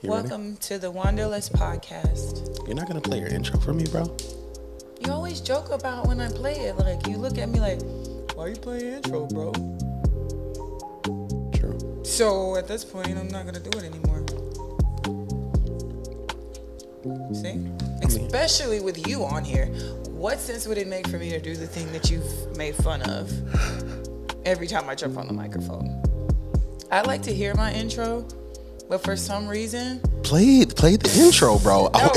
Welcome to the Wanderlust Podcast. You're not going to play your intro for me, bro? You always joke about when I play it. Like, you look at me like, why are you playing your intro, bro? True. So, at this point, I'm not going to do it anymore. See? Especially with you on here. What sense would it make for me to do the thing that you've made fun of every time I jump on the microphone? I like to hear my intro, but for some reason... Play the intro, bro. I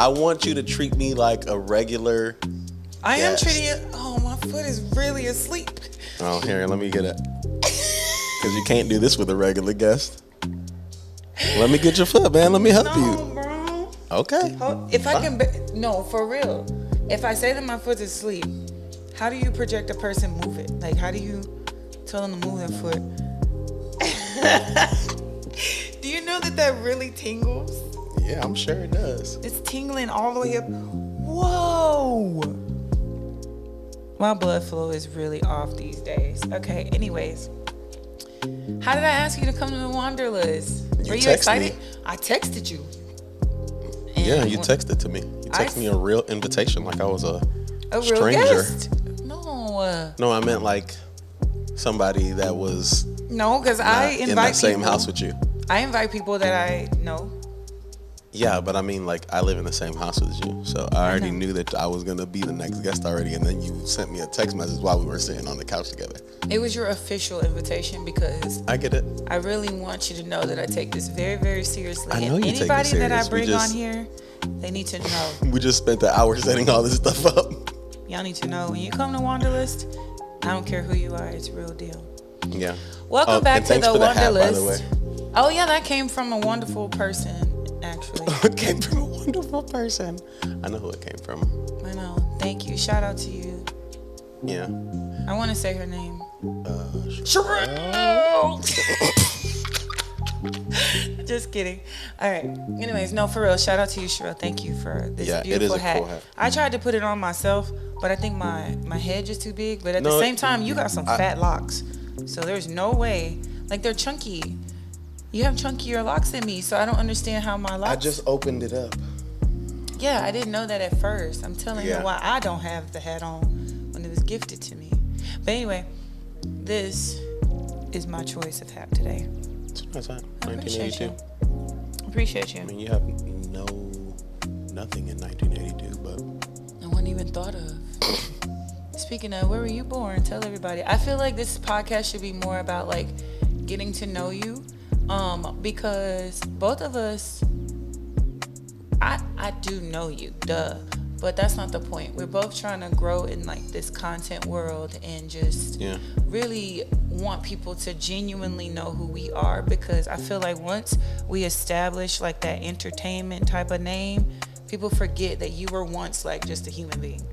want you to treat me like a regular I am guest. treating it... Oh, my foot is really asleep. Oh, here, let me get it. Because you can't do this with a regular guest. Let me get your foot, man. Let me help you. No, bro. Okay. If I can... No, for real. If I say that my foot's asleep, how do you project a person move it? Like, how do you tell them to move their foot? Do you know that really tingles? Yeah, I'm sure it does. It's tingling all the way up. Whoa! My blood flow is really off these days. Okay, anyways. How did I ask you to come to the Wanderlust? Were you excited? Me. I texted you. Yeah, you texted to me. You texted me a real invitation like I was a stranger. Real guest? No. No, I meant like somebody that was... No, because I invite in that same people. house with you. I invite people that I know. Yeah, but I mean, like, I live in the same house as you, so I already knew that I was gonna be the next guest already, and then you sent me a text message while we were sitting on the couch together. It was your official invitation because I get it. I really want you to know that I take this very, very seriously. I know and you take anybody it serious. that I bring on here, they need to know. We just spent the hour setting all this stuff up. Y'all need to know when you come to Wanderlust, I don't care who you are, it's a real deal. Yeah. Welcome back to the Wanderlust. Way. Oh yeah, that came from a wonderful person, actually. It came from a wonderful person. I know who it came from. I know. Thank you. Shout out to you. Yeah. I want to say her name. Cheryl. Just kidding. All right. Anyways, no, for real. Shout out to you, Cheryl. Thank you for this beautiful hat. Cool hat. I tried to put it on myself, but I think my head is too big. But at the same time, you got some fat locks. So there's no way. Like, they're chunky. You have chunkier locks than me, so I don't understand how my locks... I just opened it up. Yeah, I didn't know that at first. I'm telling you why I don't have the hat on when it was gifted to me. But anyway, this is my choice of hat today. It's a nice hat. I 1982. Appreciate you. I mean, you have nothing in 1982, but... I wasn't even thought of. Speaking of, where were you born? Tell everybody. I feel like this podcast should be more about, like, getting to know you. Because both of us, I do know you, duh. But that's not the point. We're both trying to grow in, like, this content world and just really want people to genuinely know who we are. Because I feel like once we establish, like, that entertainment type of name, people forget that you were once, like, just a human being.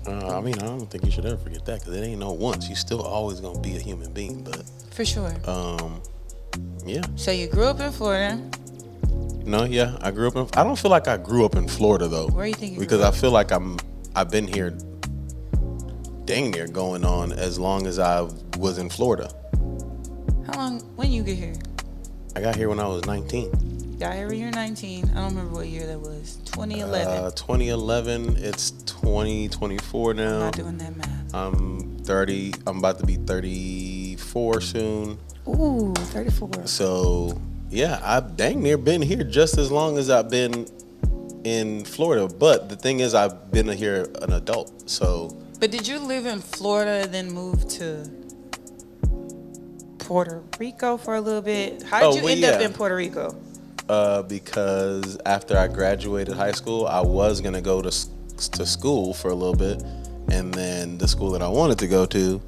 I mean, I don't think you should ever forget that because it ain't no once. You're still always going to be a human being, but... For sure. Yeah. So you grew up in Florida? No, yeah, I grew up in... I don't feel like I grew up in Florida, though. Where do you think you Because grew up? I feel like I've been here dang near going on as long as I was in Florida. How long... When you get here? I got here when I was 19. Got here when you were 19. I don't remember what year that was. 2011. 2011. It's 2024 now. I'm not doing that math. I'm 30. I'm about to be 34 soon. Ooh, 34. So, yeah, I've dang near been here just as long as I've been in Florida. But the thing is, I've been here an adult, so... But did you live in Florida and then move to Puerto Rico for a little bit? How did you end up in Puerto Rico? Because after I graduated high school, I was going to go to school for a little bit. And then the school that I wanted to go to,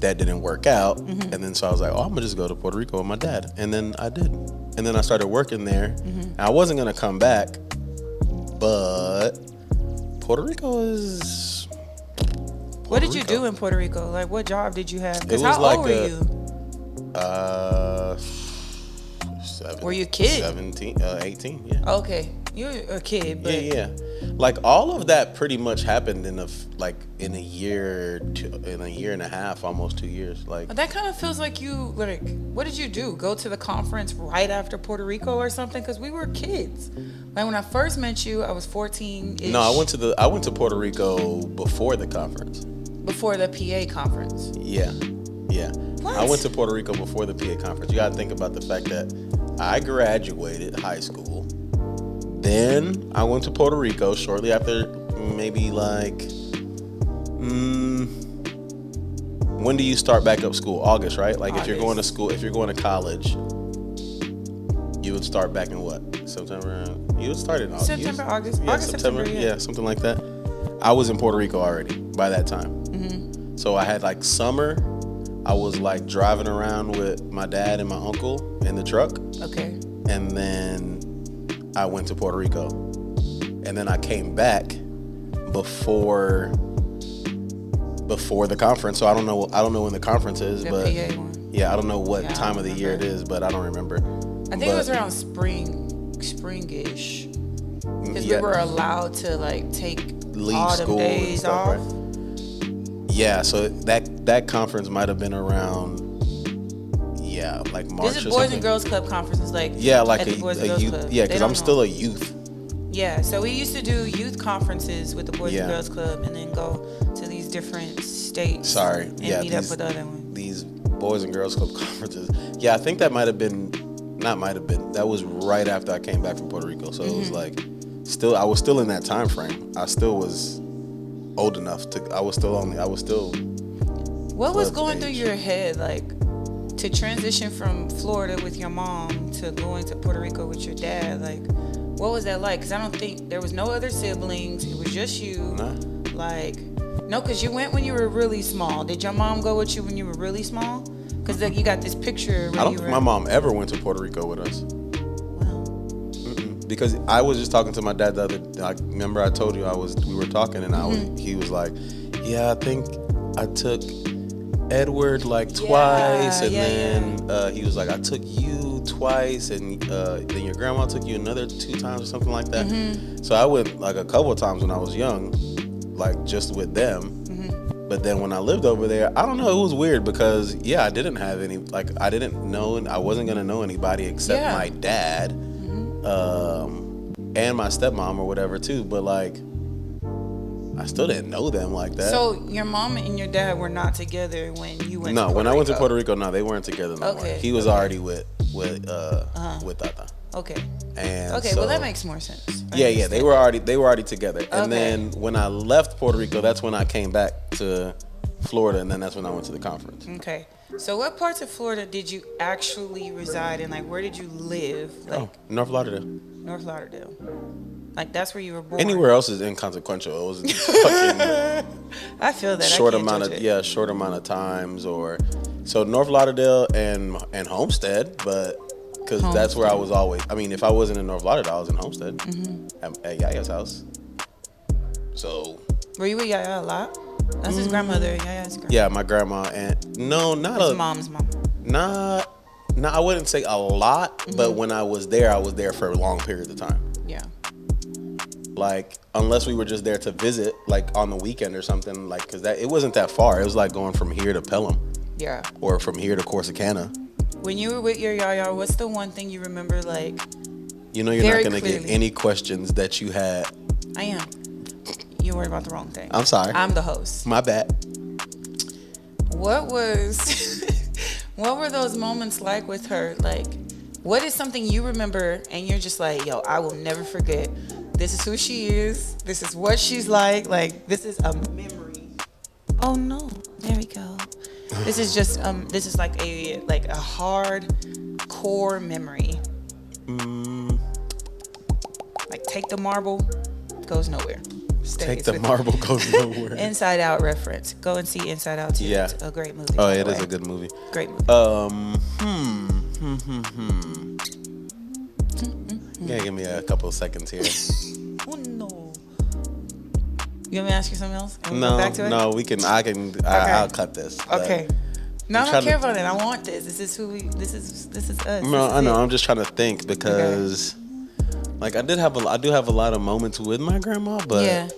that didn't work out. Mm-hmm. And then so I was like, I'm going to just go to Puerto Rico with my dad. And then I did. And then I started working there. Mm-hmm. I wasn't going to come back, but Puerto Rico is... What did you do in Puerto Rico? Like, what job did you have? Because how old were you? 7. Were you a kid? 17, 18, yeah. Okay. You were a kid, but... Yeah. Like all of that pretty much happened in a year and a half, almost 2 years. Like but that kind of feels like you like. What did you do? Go to the conference right after Puerto Rico or something? Because we were kids. Like when I first met you, I was 14-ish. No, I went to Puerto Rico before the conference. Before the PA conference. Yeah. What? I went to Puerto Rico before the PA conference. You got to think about the fact that I graduated high school. Then I went to Puerto Rico shortly after, maybe like, when do you start back up school? August, right? Like August. If you're going to school, if you're going to college, you would start back in what? September? You would start in August. September, August. Yeah, August, September. Yeah, something like that. I was in Puerto Rico already by that time. Mm-hmm. So I had like summer. I was like driving around with my dad and my uncle in the truck. Okay. And then I went to Puerto Rico, and then I came back before the conference. So I don't know when the conference is, the but PA one. Yeah, I don't know what time of the year it is, but I don't remember. I think it was around springish, because we were allowed to like leave autumn school days and stuff, off. Right? Yeah, so that conference might have been around. Yeah, like March. This is Boys and Girls Club conferences, like like at the Boys and Girls youth. Club. Yeah, because I'm still a youth. Yeah, so we used to do youth conferences with the Boys and Girls Club, and then go to these different states. And meet up with the other ones. These Boys and Girls Club conferences. Yeah, I think that that was right after I came back from Puerto Rico. So it was like, I was still in that time frame. I still was old enough I was still. What was going through your head, like, to transition from Florida with your mom to going to Puerto Rico with your dad? Like, what was that like? Because I don't think there was no other siblings. It was just you. Nah. Like, no, because you went when you were really small. Did your mom go with you when you were really small? Because you got this picture. I don't think my mom ever went to Puerto Rico with us. Wow. Because I was just talking to my dad the other day. I remember I told you we were talking, and he was like, yeah, I think I took Edward like twice, and then he was like, I took you twice, and then your grandma took you another 2 times or something like that. So I went like a couple of times when I was young, like just with them. But then when I lived over there, I don't know, it was weird because I didn't have any, like, I didn't know, and I wasn't gonna know anybody except my dad and my stepmom or whatever too. But like, I still didn't know them like that. So your mom and your dad were not together when you went to Puerto Rico? No, when I went to Puerto Rico, no, they weren't together no more. He was already with Tata. Okay. And well, that makes more sense. Yeah, they were already together. And then when I left Puerto Rico, that's when I came back to Florida, and then that's when I went to the conference. Okay. So what parts of Florida did you actually reside in? Like, where did you live? Like, North Lauderdale. North Lauderdale. Like, that's where you were born. Anywhere else is inconsequential. It was fucking I feel that. short amount of times, or so North Lauderdale and Homestead, but because that's where I was always. I mean, if I wasn't in North Lauderdale, I was in Homestead at Yaya's house. So. Were you with Yaya a lot? That's his grandmother. Yaya's grandmother. Yeah, my grandma and his mom's mom. No, I wouldn't say a lot, but when I was there for a long period of time. Yeah. Like, unless we were just there to visit, like on the weekend or something, like, because it wasn't that far. It was like going from here to Pelham. Yeah. Or from here to Corsicana. When you were with your Yaya, what's the one thing you remember, like, you're not going to get any questions that you had. I am. You're worried about the wrong thing. I'm sorry. I'm the host. My bad. What were those moments like with her? Like, what is something you remember and you're just like, yo, I will never forget. This is who she is. This is what she's like. Like, this is a memory. Oh no, there we go. This is just this is like a hard core memory. Like, take the marble, goes nowhere. Take the marble, goes nowhere. Inside Out reference. Go and see Inside Out too. Yeah. It's a great movie. Oh, it is a good movie. Great movie. Yeah, give me a couple of seconds here. Oh no. You want me to ask you something else? No, back to it? No, we can. I'll cut this. Okay. No, I don't care about it. I want this. This is us. No, I know. I'm just trying to think because Like I do have a lot of moments with my grandma, but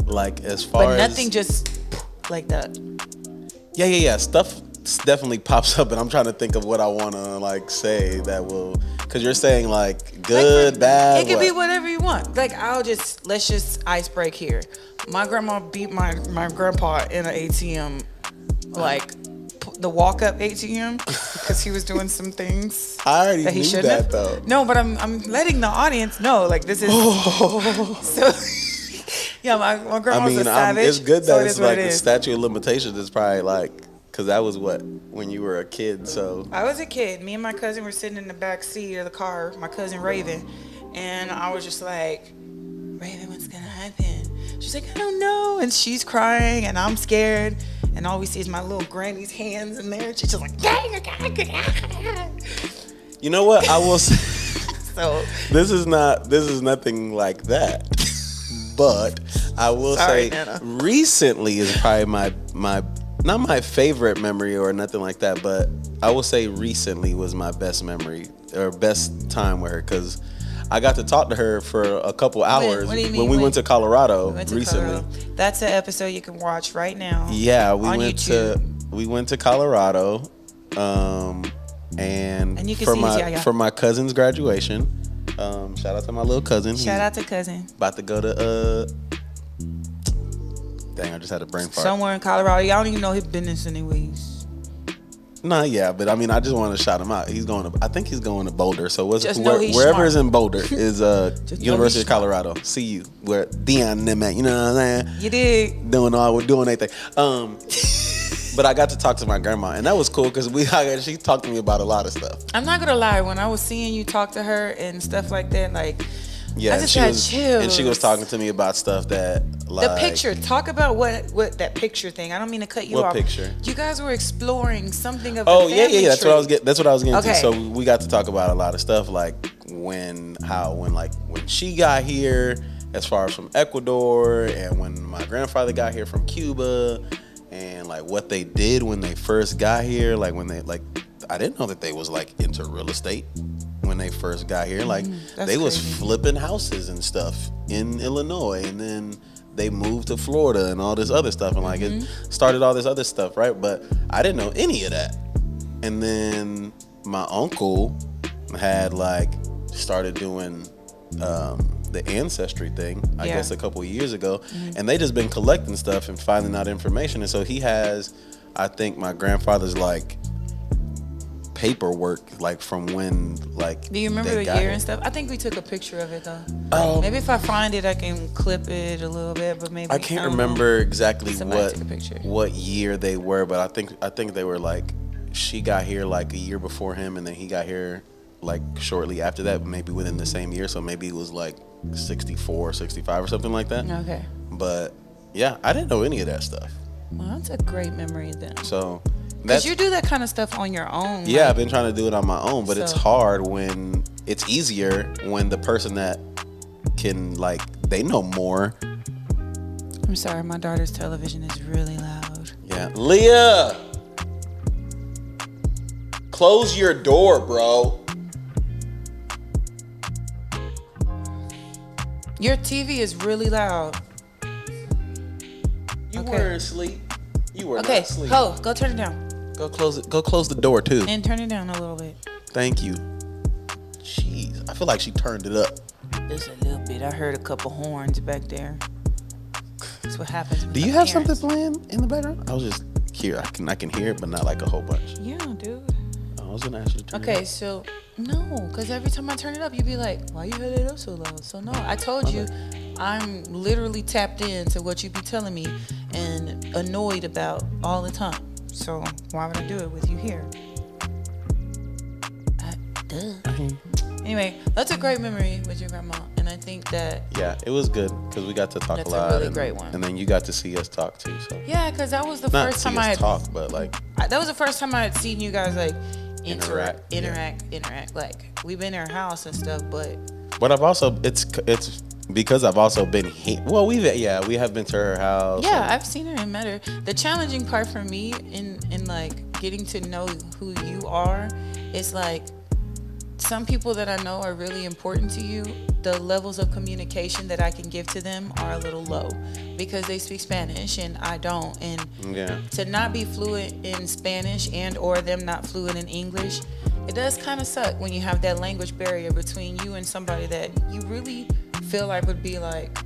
like as far but as nothing just like that. Yeah. Stuff definitely pops up, and I'm trying to think of what I want to like say that will, because you're saying like good, like bad. It could be whatever you want. Like let's just ice break here. My grandma beat my grandpa in an ATM, like the walk up ATM, because he was doing some things. I already that he knew shouldn't that have. though. No, but I'm letting the audience know, like this is so. Yeah, my grandma's a savage. It's good that so it's like the statute of limitations is probably like, because that was when you were a kid. So I was a kid. Me and my cousin were sitting in the back seat of the car. My cousin Raven, and I was just like, Raven, what's gonna happen? She's like, I don't know, and she's crying, and I'm scared, and all we see is my little granny's hands in there. She's just like, you know what I will say. So this is nothing like that. But I will say Nana. Recently is probably my not my favorite memory or nothing like that, but I will say recently was my best memory or best time with her, because I got to talk to her for a couple hours when we went to Colorado recently. That's an episode you can watch right now. Yeah, we went to Colorado, and you can for my cousin's graduation. Shout out to my little cousin. Shout out to cousin. About to go to dang, I just had a brain fart. Somewhere in Colorado. Y'all don't even know his business anyways. Nah, yeah, but I mean, I just want to shout him out. I think he's going to Boulder. So wherever smart. is in Boulder is University of Colorado. See you where Dion and them at. You know what I'm saying? You did. Doing anything. But I got to talk to my grandma, and that was cool because she talked to me about a lot of stuff. I'm not gonna lie, when I was seeing you talk to her and stuff like that, like, yeah, I just had chills. And she was talking to me about stuff that, like, the picture. Talk about what that picture thing. I don't mean to cut you off. What picture? You guys were exploring something of. Oh, yeah. That's what I was getting okay. to. So we got to talk about a lot of stuff, like when she got here, as far as from Ecuador, and when my grandfather got here from Cuba. And like what they did when they first got here, like when they I didn't know that they was like into real estate when they first got here. Like they was flipping houses and stuff in Illinois, and then they moved to Florida and all this other stuff, and like it started all this other stuff, right? But I didn't know any of that. And then my uncle had like started doing the ancestry thing, I guess a couple of years ago, and they just been collecting stuff and finding out information. And so he has, I think, my grandfather's like paperwork, like from when, like. Do you remember the year and stuff? I think we took a picture of it though. Maybe if I find it, I can clip it a little bit, but maybe I can't remember exactly what year they were, but I think they were like, she got here like a year before him, and then he got here like shortly after that, maybe within the same year. So maybe it was like 64, 65 or something like that. Okay. But yeah, I didn't know any of that stuff. Well, that's a great memory then. So because you do that kind of stuff on your own. Yeah, like, I've been trying to do it on my own, but it's hard when it's easier when the person that can, like, they know more. I'm sorry, my daughter's television is really loud. Yeah. Leah! Close your door, bro. Your TV is really loud. You weren't asleep. You were not asleep. Okay, go turn it down. Go close it. Go close the door too. And turn it down a little bit. Thank you. Jeez, I feel like she turned it up. Just a little bit. I heard a couple horns back there. That's what happens. Do you have something playing in the background? I was just here. I can hear it, but not like a whole bunch. Yeah, dude. I was gonna ask you to turn it up. So no, because every time I turn it up, you'd be like, "Why you had it up so loud?" So no, I told you, I'm literally tapped into what you be telling me and annoyed about all the time. So why would I do it with you here? Anyway, that's a great memory with your grandma, and I think that it was good because we got to talk a lot. That's a really great one. And then you got to see us talk too. So yeah, because that was the first time I had talk, but like that was the first time I had seen you guys like interact. Like we've been in her house and stuff, but I've also it's because I've also been here. Well, we have been to her house. Yeah, I've seen her and met her. The challenging part for me in like getting to know who you are is like some people that I know are really important to you the levels of communication that I can give to them are a little low because they speak Spanish and I don't. And to not be fluent in Spanish and or them not fluent in English, it does kind of suck when you have that language barrier between you and somebody that you really feel like would be like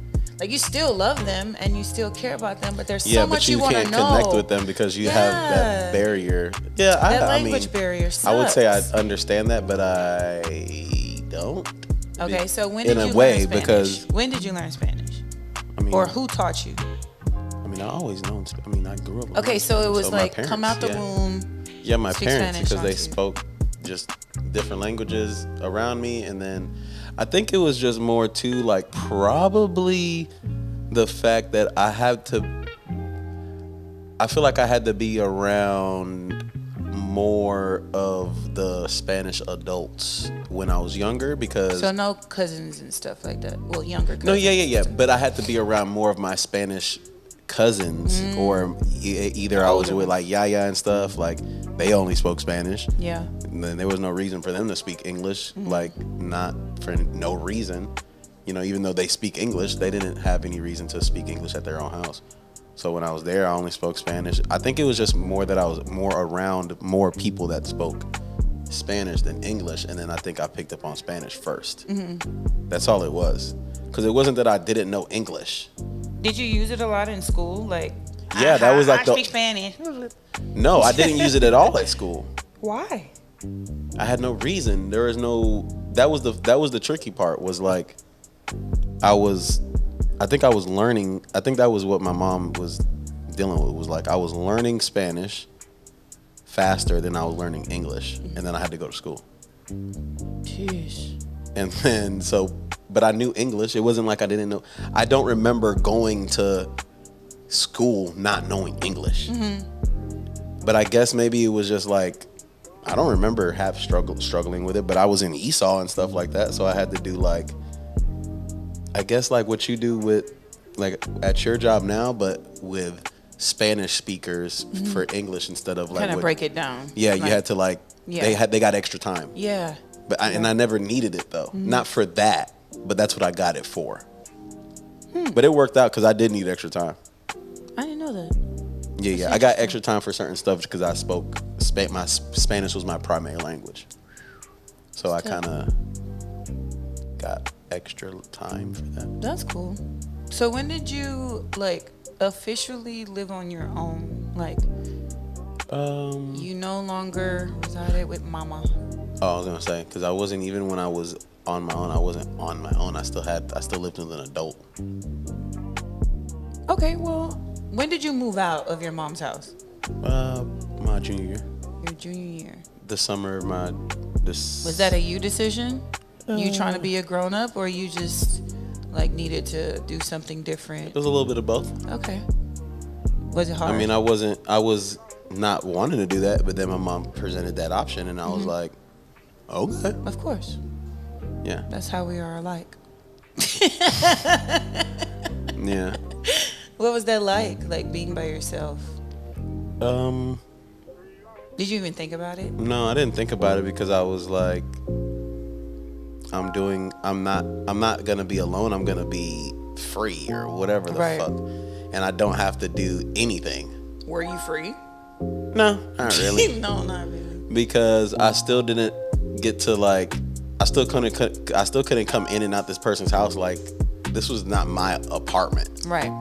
you still love them and you still care about them, but there's so much you want to know. Yeah, but you can't connect with them because you have that barrier. Yeah, that language barrier sucks. I would say I understand that, but I don't. Okay, so when did you learn Spanish? Because when did you learn Spanish? Or who taught you? I always known. I grew up with Okay, so it was like parents, come out the womb. Yeah, my parents, because they spoke just different languages around me, and then I think it was just more too like probably the fact that I feel like I had to be around more of the Spanish adults when I was younger because so no cousins and stuff like that. Well, younger cousins. No, yeah. But I had to be around more of my Spanish cousins or either I was with like Yaya and stuff, like they only spoke Spanish. Yeah. And then there was no reason for them to speak English, like not for no reason. Even though they speak English, they didn't have any reason to speak English at their own house. So when I was there, I only spoke Spanish. I think it was just more that I was more around more people that spoke Spanish than English. And then I think I picked up on Spanish first. That's all it was. Because it wasn't that I didn't know English. Did you use it a lot in school? Like, yeah, that was like I speak Spanish. No, I didn't use it at all at school. Why? I had no reason. There was no. That was the tricky part. Was like, I think I was learning. I think that was what my mom was dealing with. Was like I was learning Spanish faster than I was learning English, and then I had to go to school. Jeez. And then but I knew English. It wasn't like I didn't know. I don't remember going to school not knowing English. But I guess maybe it was just like, I don't remember struggling with it, but I was in ESOL and stuff like that. So I had to do like, I guess like what you do with like at your job now, but with Spanish speakers for English instead of like kind of break it down. Yeah, you had to like, they got extra time. Yeah. But and I never needed it though. Not for that, but that's what I got it for. But it worked out because I did need extra time. I didn't know that. Yeah. I got extra time for certain stuff because I spoke my Spanish was my primary language. So I kind of got extra time for that. That's cool. So when did you like officially live on your own? Like, you no longer resided with mama. Oh, I was gonna say because I wasn't even when I was on my own. I wasn't on my own. I still lived with an adult. Okay, well, when did you move out of your mom's house? My junior year. Your junior year. The summer of my. Was that a you decision? You trying to be a grown up, or you just like needed to do something different? It was a little bit of both. Okay. Was it hard? I mean, I was not wanting to do that, but then my mom presented that option, and I was like, okay. Of course. Yeah. That's how we are alike. Yeah. What was that like being by yourself? Did you even think about it? No, I didn't think about it because I was like, I'm not gonna be alone. I'm gonna be free or whatever the fuck, and I don't have to do anything. Were you free? No, not really. No, not really. Because I still didn't get to like, I still couldn't come in and out this person's house. Like, this was not my apartment. Right.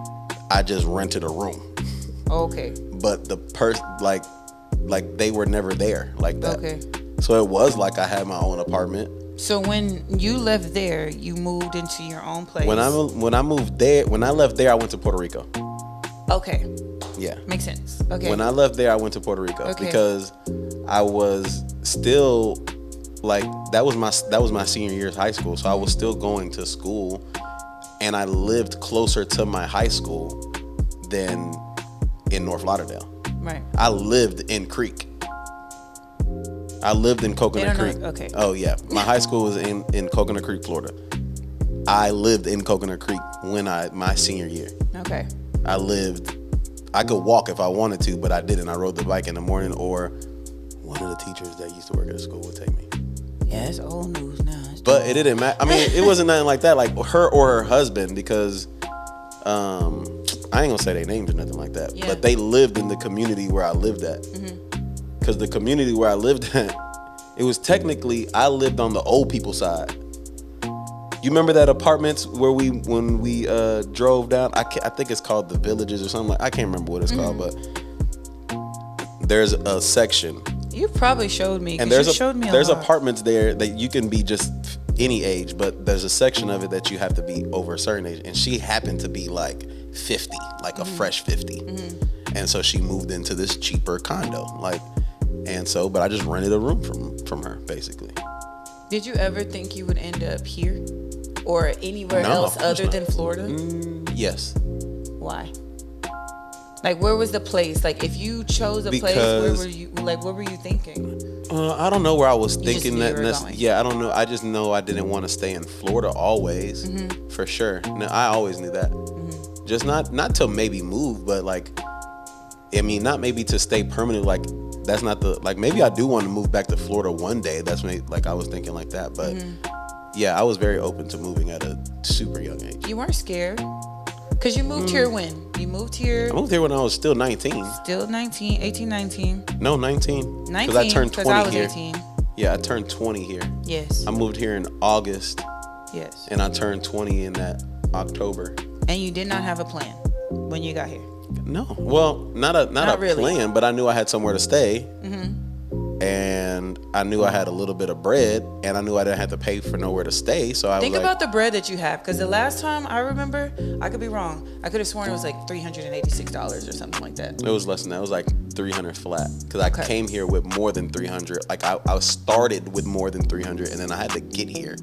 I just rented a room. Okay. But the person, like they were never there like that. Okay. So it was like I had my own apartment. So when you left there, you moved into your own place. When I left there, I went to Puerto Rico. Okay. Yeah. Makes sense. Okay. When I left there, I went to Puerto Rico because I was still like that was my senior year of high school, so I was still going to school, and I lived closer to my high school than in North Lauderdale. Right. I lived in Creek. I lived in Coconut Creek. Okay. Oh yeah, my high school was in Coconut Creek, Florida. I lived in Coconut Creek when my senior year. Okay. I could walk if I wanted to, but I didn't. I rode the bike in the morning, or one of the teachers that used to work at the school would take me. Yeah, it's old news now. It's But it didn't matter. I mean, it wasn't nothing like that. Like her or her husband, because I ain't gonna say their names or nothing like that. Yeah. But they lived in the community where I lived at. Because the community where I lived at, it was technically, I lived on the old people side. You remember that apartments where when we drove down? I think it's called the Villages or something. I can't remember what it's called, but there's a section. You probably showed me. And there's apartments there that you can be just any age, but there's a section of it that you have to be over a certain age. And she happened to be like 50, like a fresh 50. And so she moved into this cheaper condo, but I just rented a room from her, basically. Did you ever think you would end up here or anywhere else other than Florida? Yes. Why? Like, where was the place? Like, if you chose a place, where were you? Like, what were you thinking? I don't know where I was thinking that. Yeah, I don't know. I just know I didn't want to stay in Florida always, for sure. No, I always knew that. Just not to maybe move, but not maybe to stay permanent. Like, that's not maybe I do want to move back to Florida one day. That's maybe, I was thinking like that. But yeah, I was very open to moving at a super young age. You weren't scared? Because you moved here when? You moved here? I moved here when I was still 19. Still 19, 18, 19? No, 19. 19, because I turned 20 I was here. 18. Yeah, I turned 20 here. Yes. I moved here in August. Yes. And I turned 20 in that October. And you did not have a plan when you got here? No. Well, not a really. plan, but I knew I had somewhere to stay. And I knew I had a little bit of bread, and I knew I didn't have to pay for nowhere to stay. So think about the bread that you have, because the last time I remember, I could be wrong, I could have sworn it was like $386 or something like that. It was less than that. It was like 300 flat, because I came here with more than 300. Like I started with more than 300, and then I had to get here.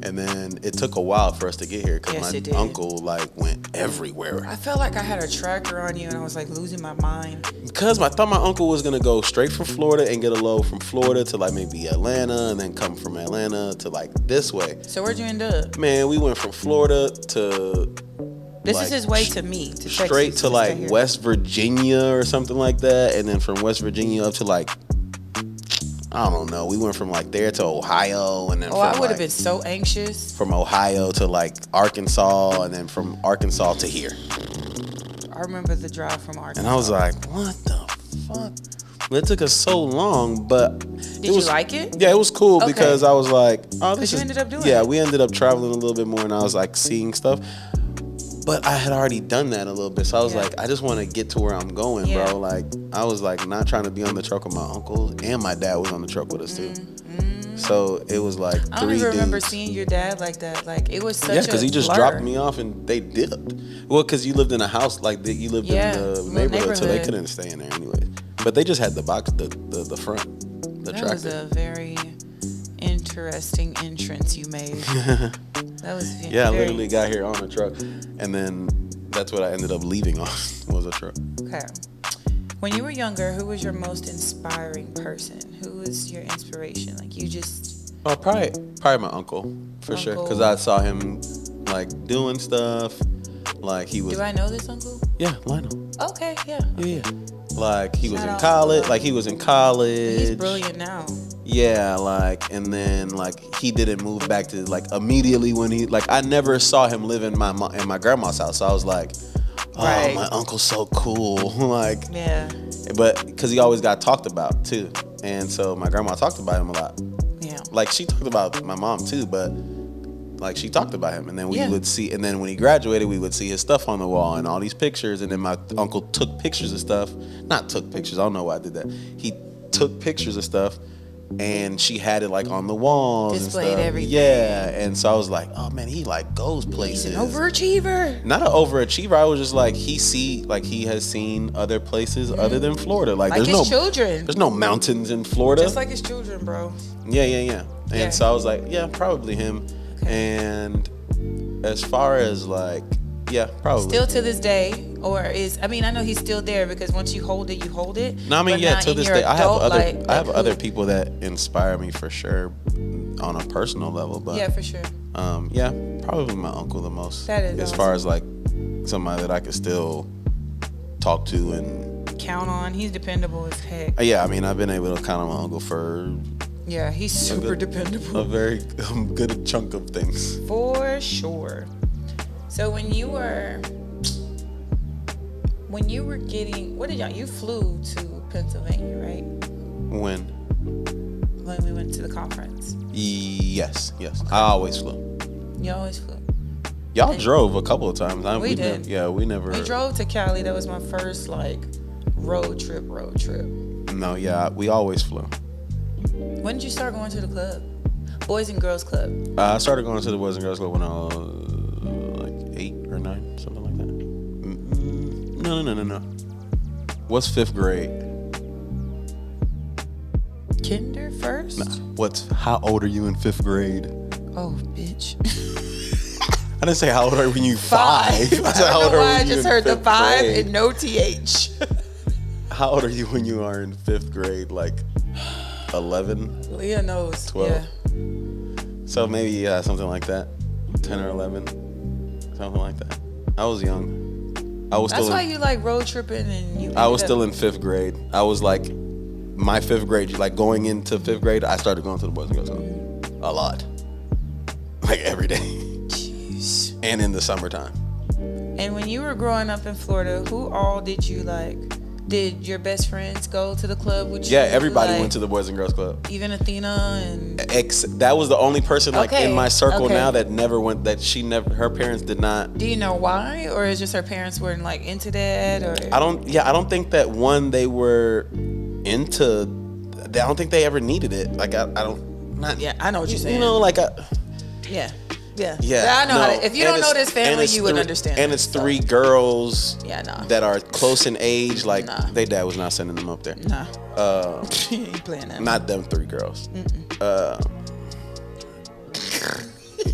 And then it took a while for us to get here because my uncle went everywhere. I felt like I had a tracker on you and I was losing my mind. Because I thought my uncle was going to go straight from Florida and get a load from Florida to maybe Atlanta and then come from Atlanta to this way. So where'd you end up? Man, we went from Florida to... This is his way to me. To straight Texas, to West Virginia or something like that. And then from West Virginia up to I don't know. We went from there to Ohio, and then I would have been so anxious. From Ohio to Arkansas, and then from Arkansas to here. I remember the drive from Arkansas. And I was like, what the fuck? It took us so long, but did you like it? Yeah, it was cool because I was like, oh, this is. You ended up doing it. Yeah, we ended up traveling a little bit more, and I was seeing stuff. But I had already done that a little bit. So I was I just want to get to where I'm going, bro. I was not trying to be on the truck with my uncle, and my dad was on the truck with us too. So it was I don't even remember seeing your dad like that. It was such a because he just dropped me off and they dipped. Well, because you lived in a house, you lived in the neighborhood, so they couldn't stay in there anyway. But they just had the box, the front, the tractor. That was a very interesting entrance you made. That was I literally got here on a truck, and then that's what I ended up leaving on was a truck. Okay. When you were younger, who was your most inspiring person? Who was your inspiration? You just... Oh, probably my uncle, for sure, because I saw him doing stuff. He was... Do I know this uncle? Yeah, Lionel. Okay, yeah. Yeah. He was in college. He was in college. He's brilliant now. Yeah, and then he didn't move back to immediately when he I never saw him live in my grandma's house. So I was like, oh, my uncle's so cool. Yeah. But because he always got talked about too, and so my grandma talked about him a lot. Yeah. She talked about my mom too, but she talked about him, and then we would see, and then when he graduated, we would see his stuff on the wall and all these pictures, and then my uncle took pictures of stuff. Not took pictures. I don't know why I did that. He took pictures of stuff. And she had it on the walls displayed and stuff. Everything. Yeah, and so I was like, oh man, he goes places. He's an overachiever. Not an overachiever. I was just he has seen other places other than Florida. There's his children. There's no mountains in Florida. Just like his children, bro. Yeah. And so I was like, yeah, probably him. Okay. And as far as yeah, probably. Still to this day, I know he's still there because once you hold it, you hold it. No, to this day, I have other people that inspire me for sure on a personal level, but yeah, for sure. Probably my uncle the most. That is as awesome. Far as somebody that I could still talk to and count on. He's dependable as heck. Yeah, I've been able to count on my uncle for Yeah, he's super dependable. A very good chunk of things. For sure. So when you were getting, you flew to Pennsylvania, right? When we went to the conference. Yes. Okay. I always flew. You always flew. Y'all drove a couple of times. We did. We never. We drove to Cali. That was my first road trip. No, yeah, we always flew. When did you start going to the club? Boys and Girls Club. I started going to the Boys and Girls Club when I was 8 or 9, something like that. No. What's 5th grade? Kinder first? Nah. How old are you in 5th grade? Oh, bitch. I didn't say how old are you when you 5. I said how old are you I just heard the 5 grade. And no TH. How old are you when you are in 5th grade? 11? Leah knows. 12. Yeah. So maybe something like that. 10 or 11. Something like that. I was young. That's why you like road tripping and you. I was still in 5th grade. I was my 5th grade, going into 5th grade, I started going to the Boys and Girls Club. A lot. Every day. Jeez. And in the summertime. And when you were growing up in Florida, who all did you Did your best friends go to the club with you? Yeah, everybody went to the Boys and Girls Club. Even Athena and. That was the only person in my circle now that never went. Her parents did not. Do you know why, or is just her parents weren't into that, or? I don't think that they were into. I don't think they ever needed it. I don't. Not. Yeah, I know what you're saying. Yeah. Yeah, I know. If you don't know this family, you wouldn't understand. And it's 3 girls. Yeah, nah. That are close in age. Their dad was not sending them up there. Nah. You ain't playing that. Not them 3 girls.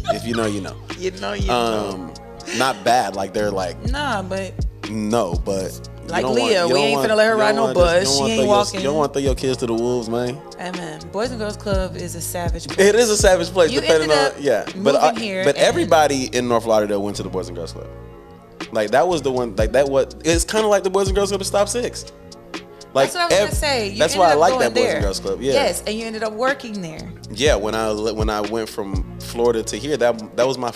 If you know, you know. You know. Not bad. They're Nah, but. No, but. Leah, we ain't finna let her ride no bus. She ain't walking. You don't want to throw your kids to the wolves, man. Hey, man. Boys and Girls Club is a savage place. It is a savage place, depending on. But everybody in North Lauderdale went to the Boys and Girls Club. That was the one. It's kind of like the Boys and Girls Club at Stop 6. That's what I was gonna say. That's why I like that Boys and Girls Club. Yeah. Yes, and you ended up working there. Yeah, when I went from Florida to here, that was my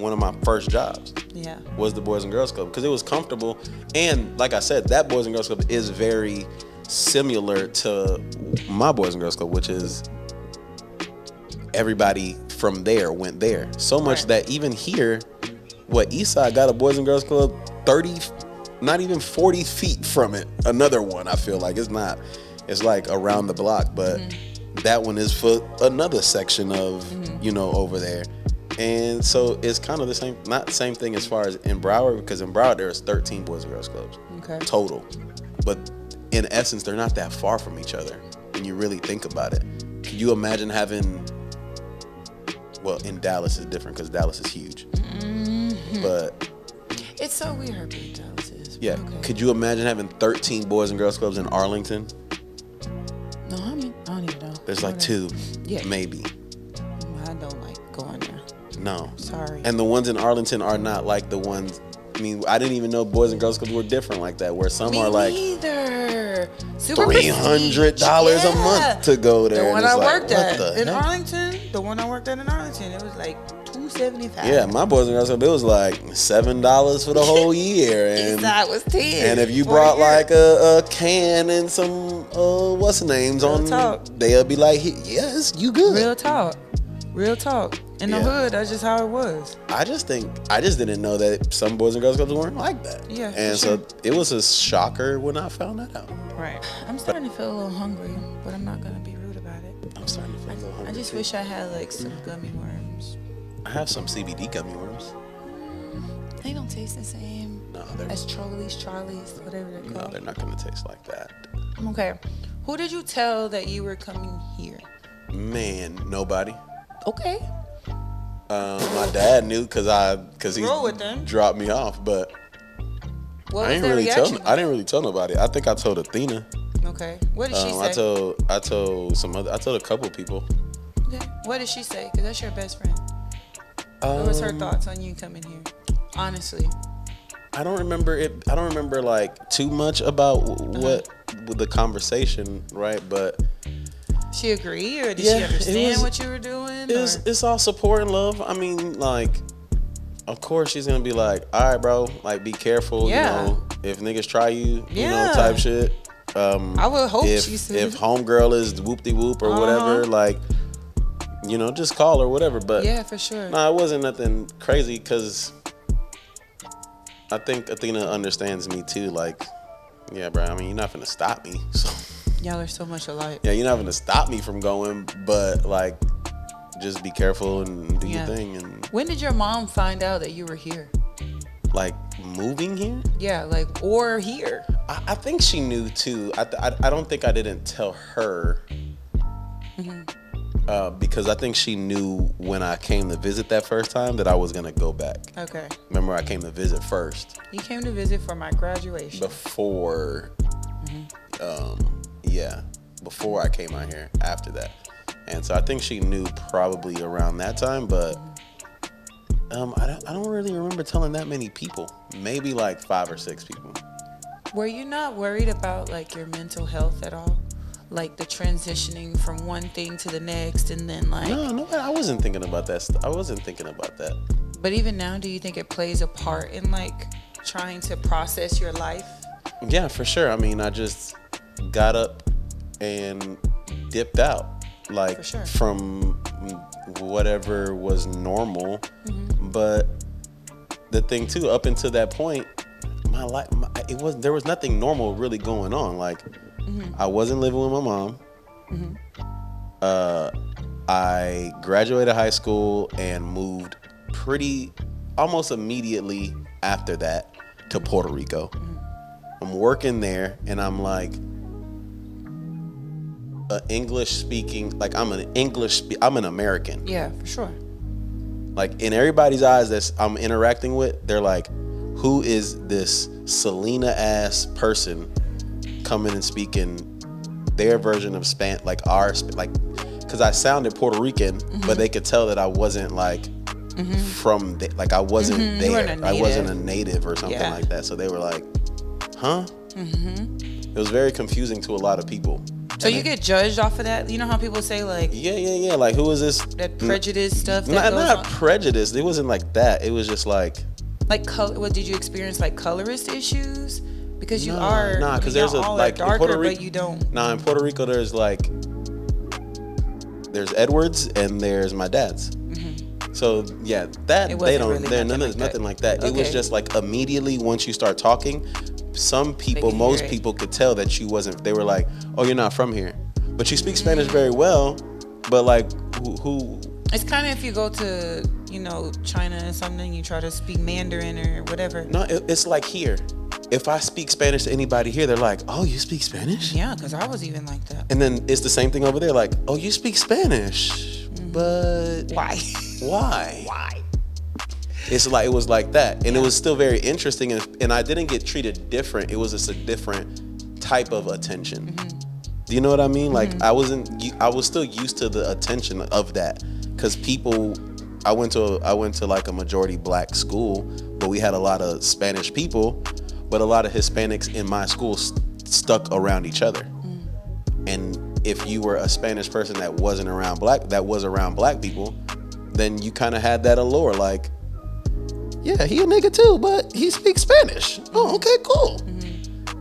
one of my first jobs. Yeah. Was the Boys and Girls Club because it was comfortable, and like I said, that Boys and Girls Club is very similar to my Boys and Girls Club, which is everybody from there went there. So much that even here, Eastside got a Boys and Girls Club 30. Not even 40 feet from it. Another one, I feel like it's not. It's around the block, but that one is for another section of over there. And so it's kind of the same, not the same thing as far as in Broward, because in Broward there's 13 Boys and Girls Clubs total. But in essence, they're not that far from each other when you really think about it. Can you imagine having? Well, in Dallas is different because Dallas is huge, but. It's so weird how big Dallas is. Yeah. Okay. Could you imagine having 13 Boys and Girls Clubs in Arlington? No, I don't even know. There's 2, maybe. I don't like going there. No. Sorry. And the ones in Arlington are not like the ones. I mean, I didn't even know Boys and Girls Clubs were different like that. Where some are neither. Super $300 a month to go there. The one I worked at in Arlington. The one I worked at in Arlington, it was $275. Yeah, my Boys and Girls Club, it was $7 for the whole year, and that was 10. And if you brought a can and some what's the names Real on, talk. They'll be yes, you good. Real talk. In the hood, that's just how it was. I just didn't know that some Boys and Girls Clubs weren't like that. Yeah, and so it was a shocker when I found that out. Right. I'm starting to feel a little hungry, but I'm not gonna be rude about it. I'm starting to feel a little hungry. I just wish I had some gummy worms. I have some CBD gummy worms. They don't taste the same. No, as Charlie's, whatever they're called. No, they're not gonna taste like that. Okay. Who did you tell that you were coming here? Man, nobody. Okay. My dad knew because he dropped me off, but I didn't really tell nobody. I think I told Athena. Okay. What did she say? I told a couple people. Okay. What did she say? Because that's your best friend. What was her thoughts on you coming here? Honestly. I don't remember it. I don't remember too much about what the conversation, right? But She agree, or did she understand what you were doing? It's all support and love. I mean, like, of course she's gonna be like, all right, bro, like, be careful. Yeah. You know, if niggas try you, you know, type shit. I would hope she said. If homegirl is whoop-de-whoop or whatever, like, you know, just call her, whatever. But yeah, for sure. Nah, it wasn't nothing crazy, because I think Athena understands me too. Like, yeah, bro, I mean, you're not gonna stop me. So y'all are so much alike. yeah, you're not gonna stop me from going, but like, just be careful and do your thing. And when did your mom find out that you were here? Like, moving here? Yeah, like, or here. I think she knew too. I don't think I didn't tell her. Because I think she knew when I came to visit that first time that I was gonna go back. Okay. Remember, I came to visit first. You came to visit for my graduation. Before, before I came out here. After that, and so I think she knew probably around that time. But I don't really remember telling that many people. Maybe like 5 or 6 people. Were you not worried about like your mental health at all? Like the transitioning from one thing to the next, and then like no, I wasn't thinking about that. I wasn't thinking about that. But even now, do you think it plays a part in like trying to process your life? Yeah, for sure. I mean, I just got up and dipped out, like, from whatever was normal. But the thing too, up until that point, my life, there was nothing normal really going on. Like, I wasn't living with my mom. I graduated high school and moved almost immediately after that to Puerto Rico. I'm working there, and I'm like English speaking, like I'm an American. Yeah, for sure. Like, in everybody's eyes that I'm interacting with, they're like, who is this Selena ass person coming and speaking their version of Spanish, like because I sounded Puerto Rican, but they could tell that I wasn't like from like I wasn't there. I wasn't a native or something like that. So they were like, huh? It was very confusing to a lot of people. So you get judged off of that? You know how people say like, yeah, like, who is this? That prejudice stuff. Not prejudice. It wasn't like that. It was just like color. What did you experience? Like colorist issues? Because because there's like darker, in Puerto Rico, but you don't. In Puerto Rico, there's Edwards and there's my dad's. So yeah, that they don't. There's nothing like that. Okay. It was just like immediately once you start talking, most people could tell that you wasn't. They were like, "Oh, you're not from here," but you speak Spanish very well. But like, who? It's kind of if you go to China or something, you try to speak Mandarin or whatever. No, it's like here. If I speak Spanish to anybody here, they're like, "Oh, you speak Spanish?" Yeah, because I was even like that. And then it's the same thing over there. Like, "Oh, you speak Spanish, but why? Why? It's like, it was like that, and it was still very interesting. And I didn't get treated different. It was just a different type of attention. Do you know what I mean? Like, I was still used to the attention of that, because I went to like a majority black school, but we had a lot of Spanish people. But a lot of Hispanics in my school stuck around each other. And if you were a Spanish person that was around black people, then you kind of had that allure, like, yeah, he a nigga too, but he speaks Spanish. Oh, okay, cool.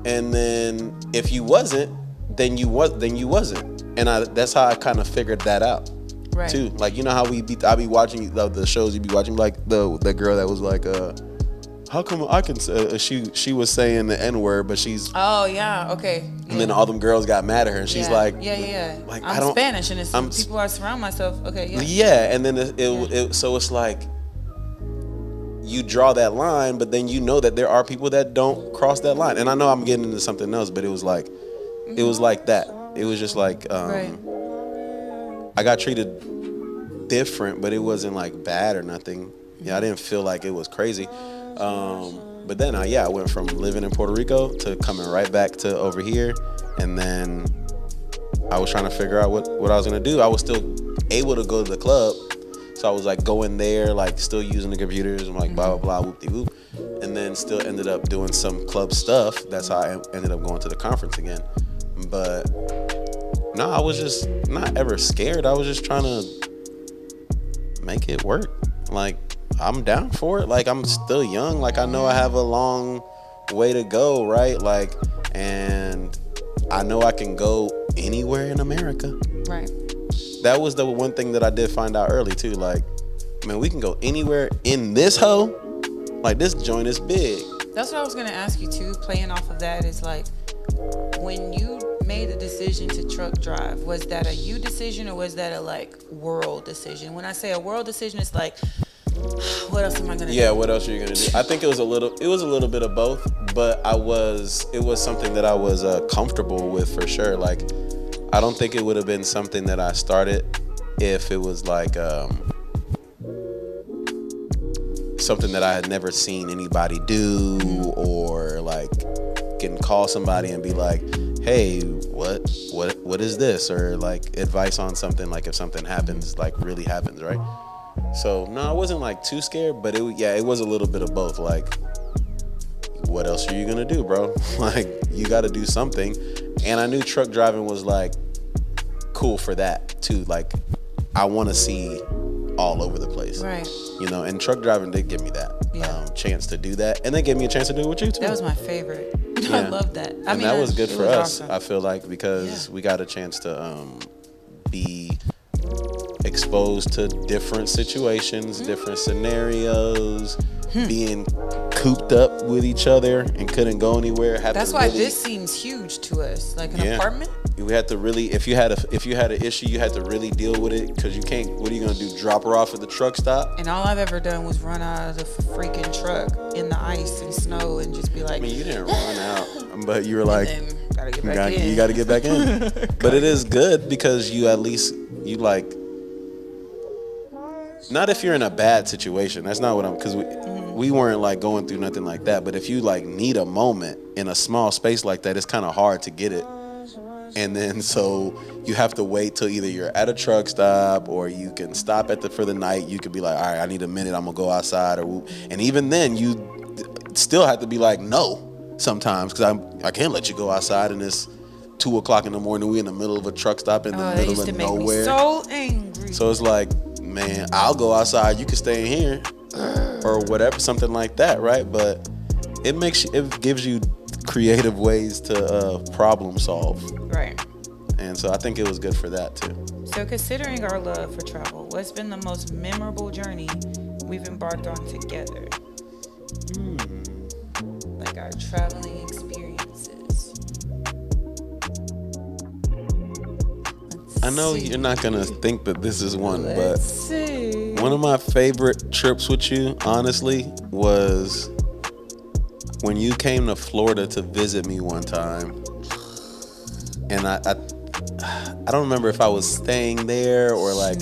And then if you wasn't, then you wasn't. And that's how I kind of figured that out. Right. Too. Like, you know how I be watching the shows you be watching, like the girl that was like, how come I can say, she was saying the N-word, but she's... Oh, yeah, okay. Yeah. And then all them girls got mad at her, and she's like... Yeah. Like, I'm Spanish, and it's people I surround myself. Okay, yeah. Yeah, and then so it's like, you draw that line, but then you know that there are people that don't cross that line. And I know I'm getting into something else, but it was like that. It was just like, I got treated different, but it wasn't like bad or nothing. Yeah, I didn't feel like it was crazy. But then I went from living in Puerto Rico to coming right back to over here, and then I was trying to figure out what I was gonna do. I was still able to go to the club, so I was like going there, like still using the computers and like blah blah blah whoop-de-whoop, and then still ended up doing some club stuff. That's how I ended up going to the conference again. But No, I was just not ever scared. I was just trying to make it work. Like, I'm down for it. Like, I'm still young. Like, I know I have a long way to go, right? Like, and I know I can go anywhere in America. Right. That was the one thing that I did find out early too. Like, man, we can go anywhere in this hoe. Like, this joint is big. That's what I was gonna ask you too. Playing off of that is like, when you made the decision to truck drive, was that a you decision or was that a like world decision? When I say a world decision, it's like, what else am I gonna do? Yeah, what else are you gonna do? I think it was a little bit of both, but it was something that I was comfortable with for sure. Like, I don't think it would have been something that I started if it was like something that I had never seen anybody do, or like can call somebody and be like, hey, what is this? Or like advice on something, like if something happens, like really happens, right? So no, I wasn't like too scared, but it was a little bit of both. Like, what else are you gonna do, bro? Like, you gotta do something. And I knew truck driving was like cool for that too. Like, I want to see all over the place, right? You know, and truck driving did give me that chance to do that, and they gave me a chance to do it with you too. That was my favorite. Yeah. I love that. I mean, that was good for us. Awesome. I feel like, because we got a chance to be exposed to different situations, different scenarios, being cooped up with each other and couldn't go anywhere. That's why this seems huge to us, like an apartment. You had to really, if you had an issue, you had to really deal with it, because you can't. What are you gonna do? Drop her off at the truck stop? And all I've ever done was run out of the freaking truck in the ice and snow and just be like. I mean, you didn't run out, but you were like, gotta get back in. You got to get back in. But it is good because you at least like. Not if you're in a bad situation. That's not what I'm. Because we weren't like going through nothing like that. But if you like need a moment in a small space like that, it's kind of hard to get it. And then so you have to wait till either you're at a truck stop or you can stop for the night. You could be like, all right, I need a minute. I'm gonna go outside. And even then, you still have to be like, no, sometimes, because I can't let you go outside and it's 2:00 in the morning. We in the middle of a truck stop in the middle of nowhere. That used to make me so angry. So it's like, man, I'll go outside. You can stay in here or whatever, something like that, right? But it gives you creative ways to problem solve. Right. And so I think it was good for that too. So considering our love for travel, what's been the most memorable journey we've embarked on together? Like our traveling experiences. I know you're not going to think that this is one, but see. One of my favorite trips with you, honestly, was when you came to Florida to visit me one time. And I don't remember if I was staying there or like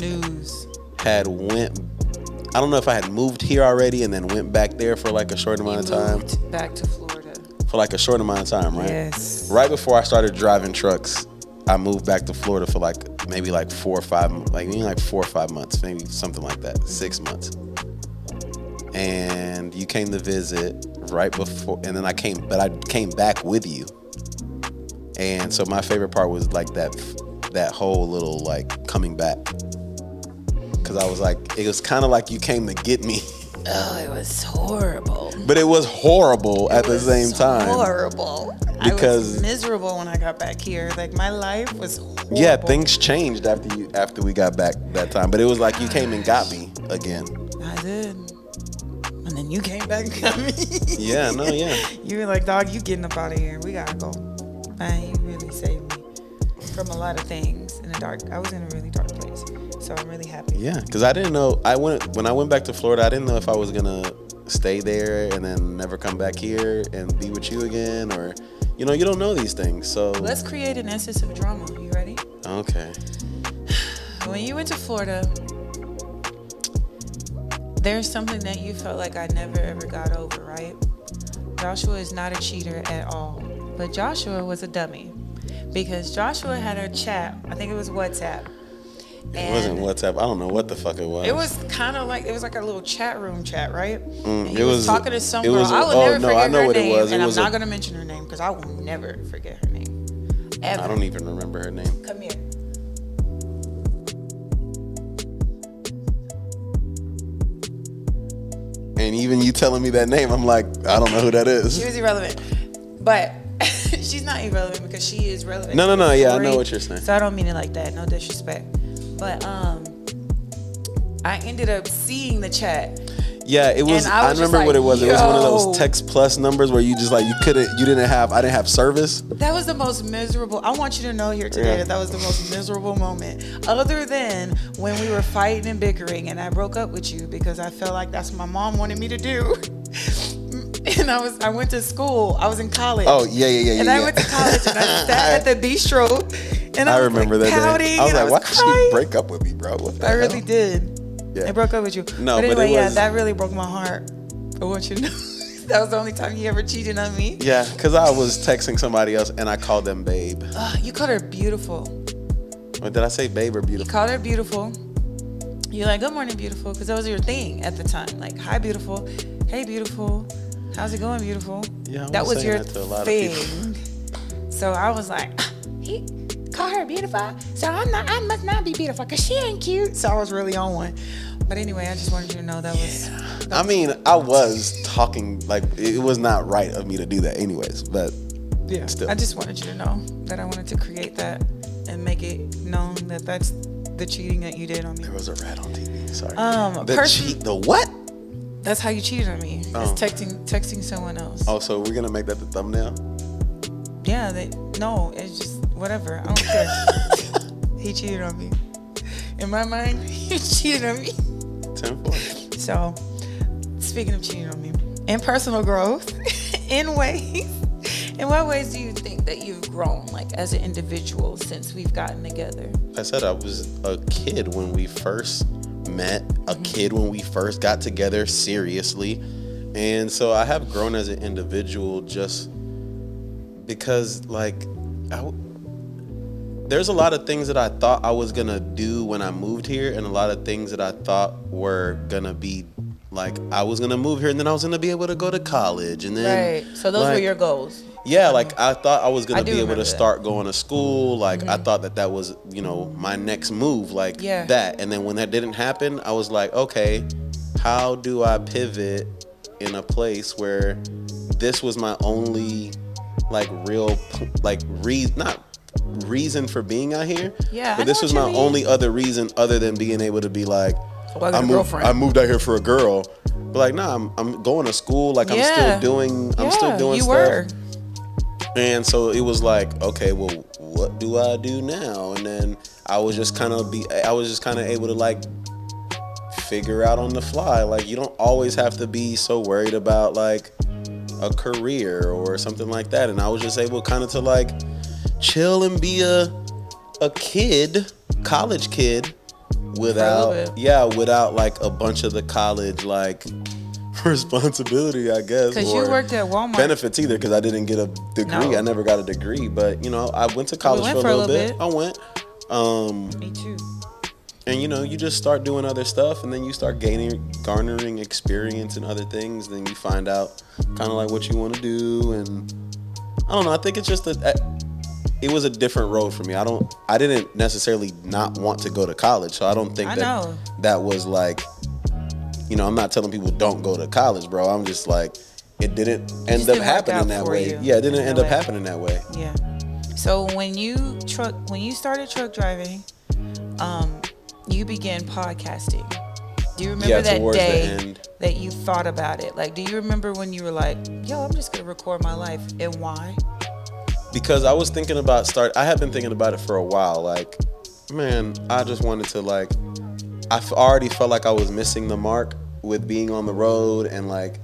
I don't know if I had moved here already and then went back there for like a short amount of time. Moved back to Florida. For like a short amount of time, right? Yes. Right before I started driving trucks, I moved back to Florida for maybe 4 or 5 months, maybe something like that, 6 months. And you came to visit right before, and then I came back with you. And so my favorite part was like that whole little like coming back, because I was like, it was kind of like you came to get me. Oh, it was horrible. But it was horrible at the same time. Horrible. Because I was miserable when I got back here. Like, my life was horrible. Yeah, things changed after we got back that time. But it was like you came and got me again. I did. And then you came back and got me. Yeah, no, yeah. You were like, dog, you getting up out of here. We gotta go. Man, you really saved me from a lot of things in the dark. I was in a really dark place. So I'm really happy. Yeah, because I didn't know. When I went back to Florida, I didn't know if I was gonna stay there and then never come back here and be with you again, or you don't know these things. So let's create an instance of drama. You ready? Okay. When you went to Florida, there's something that you felt like I never ever got over, right? Joshua is not a cheater at all, but Joshua was a dummy, because Joshua had a chat. I think it was WhatsApp. It wasn't WhatsApp. I don't know what the fuck it was. It was kind of like, it was like a little chat room chat, right? It was talking to some girl. I will never forget her name, and I'm not going to mention her name because I will never forget her name. ever. I don't even remember her name. Come here. And even you telling me that name, I'm like, I don't know who that is. She was irrelevant. But she's not irrelevant because she is relevant. No. Yeah, I know what you're saying. So I don't mean it like that. No disrespect. But I ended up seeing the chat. Yeah, it was. I remember like, what it was. It was one of those text plus numbers where you just like I didn't have service. That was the most miserable. I want you to know here today that was the most miserable moment, other than when we were fighting and bickering, and I broke up with you because I felt like that's what my mom wanted me to do. And I went to school. I was in college. Oh yeah. And I went to college and I sat at the bistro, and I remember like, that pouting. I was like, why did she break up with me, bro? What the hell? Really did. Yeah. I broke up with you. No, but anyway, that really broke my heart. I want you to know that was the only time you ever cheated on me. Yeah, because I was texting somebody else and I called them babe. You called her beautiful. Or did I say babe or beautiful? You called her beautiful. You're like, good morning, beautiful, because that was your thing at the time. Like, hi, beautiful. Hey, beautiful. How's it going, beautiful? Yeah, that was your thing. So I was like, he call her beautiful. So I must not be beautiful because she ain't cute. So I was really on one. But anyway, I just wanted you to know that was. I mean, I was talking like it was not right of me to do that, anyways. But yeah, still. I just wanted you to know that I wanted to create that and make it known that that's the cheating that you did on me. There was a rat on TV. Sorry. The what? That's how you cheated on me. It's texting someone else. Oh, so we're gonna make that the thumbnail? Yeah. No, it's just whatever. I don't care. He cheated on me. In my mind, he cheated on me. 10-4. So, speaking of cheating on me, in personal growth, in what ways do you think that you've grown, like as an individual, since we've gotten together? I said I was a kid when we first met, a kid when we first got together seriously, and so I have grown as an individual just because, like, there's a lot of things that I thought I was gonna do when I moved here, and a lot of things that I thought were gonna be like I was gonna move here and then I was gonna be able to go to college, and then right. So those were your goals. Yeah, like I thought I was gonna be able to start going to school. Like I thought that was, my next move, like that. And then when that didn't happen, I was like, okay, how do I pivot in a place where this was my only like real like reason for being out here? Yeah, but this was my only other reason other than being able to be like, I moved out here for a girl. But like, nah, I'm going to school. Like I'm still doing stuff. Were. And so it was like, okay, well, what do I do now? And then I was just kind of able to like figure out on the fly. Like you don't always have to be so worried about like a career or something like that. And I was just able kind of to like chill and be a college kid without like a bunch of the college like responsibility, I guess. Because you worked at Walmart. Benefits either, because I didn't get a degree. No. I never got a degree, but I went to college for a little bit. I went. Me too. And you just start doing other stuff, and then you start garnering experience in other things. Then you find out kind of like what you want to do, and I don't know. I think it's just it was a different road for me. I didn't necessarily not want to go to college, so I don't think that was like, I'm not telling people don't go to college, bro. I'm just like, it didn't end up happening that way. Yeah, it didn't end up happening that way. Yeah. So when you started truck driving, you began podcasting. Do you remember that day that you thought about it? Like, do you remember when you were like, yo, I'm just gonna record my life, and why? Because I was thinking about I have been thinking about it for a while. Like, man, I just wanted to like, I already felt like I was missing the mark with being on the road and like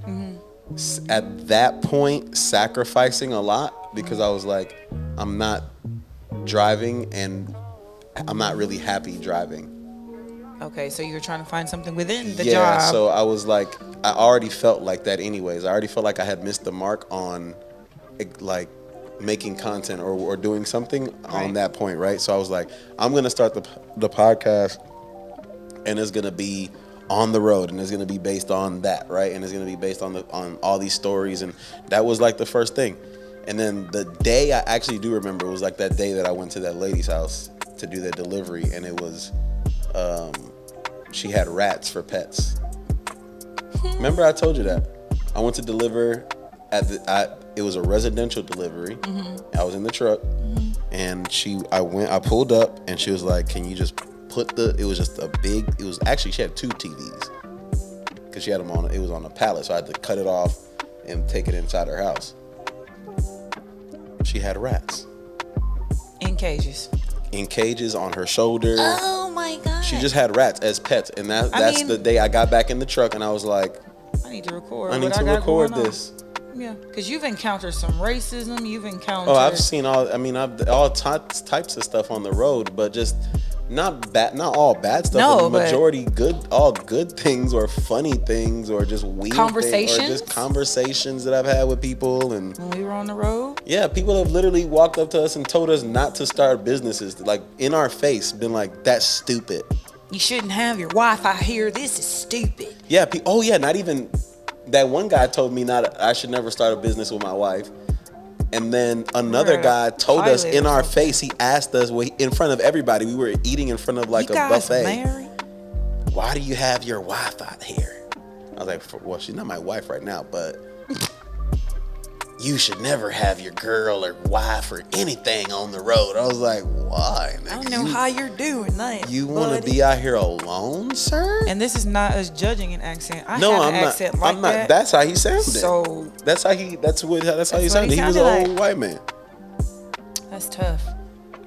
at that point sacrificing a lot, because I was like, I'm not driving and I'm not really happy driving. Okay, so you were trying to find something within the job. Yeah, so I was like, I already felt like that anyways. I already felt like I had missed the mark on like making content or doing something on that point, right? So I was like, I'm gonna start the podcast, and it's gonna be on the road, and it's gonna be based on that, right? And it's gonna be based on all these stories, and that was like the first thing. And then the day I actually do remember was like that day that I went to that lady's house to do that delivery, and it was, she had rats for pets. Remember I told you that? I went to deliver it was a residential delivery. I was in the truck, and I pulled up, and she was like, can you just put it was just she had 2 TVs. Because she had them it was on a pallet, so I had to cut it off and take it inside her house. She had rats. In cages. In cages on her shoulder. Oh my God. She just had rats as pets. And that's the day I got back in the truck, and I was like, I need to record. I need to record this. Yeah, because you've encountered some racism. You've encountered. Oh, I've seen all types of stuff on the road, but just not all bad stuff. No, but majority all good things or funny things or just weird conversations. Things, or just conversations that I've had with people. And when we were on the road, yeah, people have literally walked up to us and told us not to start businesses, like in our face, been like, "That's stupid. You shouldn't have your Wi-Fi here. This is stupid." Yeah. Not even. That one guy told me I should never start a business with my wife. And then another guy told us in our face, he asked us in front of everybody. We were eating in front of like a buffet. Married? Why do you have your Wi-Fi here? I was like, well, she's not my wife right now, but you should never have your girl or wife or anything on the road. I was like, why? I don't know how you're doing that. You want to be out here alone, sir? And this is not us judging an accent. I'm not. That's how he sounded. So that's how he sounded. He was an old white man. That's tough.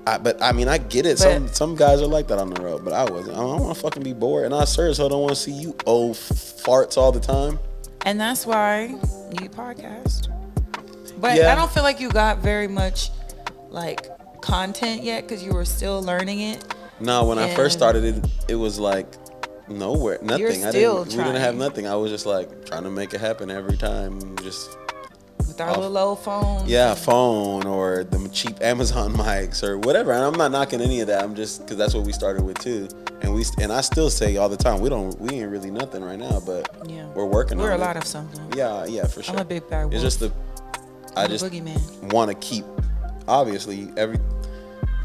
But I mean, I get it. Some guys are like that on the road, but I wasn't. I don't want to fucking be bored, and I sure so don't want to see you old farts all the time. And that's why you podcast. But yeah. I don't feel like you got very much like content yet because you were still learning it. No, when I first started it was like nowhere, nothing. We didn't have nothing. I was just like trying to make it happen every time, just with our little old phone. Yeah, phone or the cheap Amazon mics or whatever. And I'm not knocking any of that. I'm just because that's what we started with too. And I still say all the time we ain't really nothing right now, but we're working on it. We're a lot of something. Yeah, for sure. I'm a big bad wolf. It's just I just want to keep. Obviously,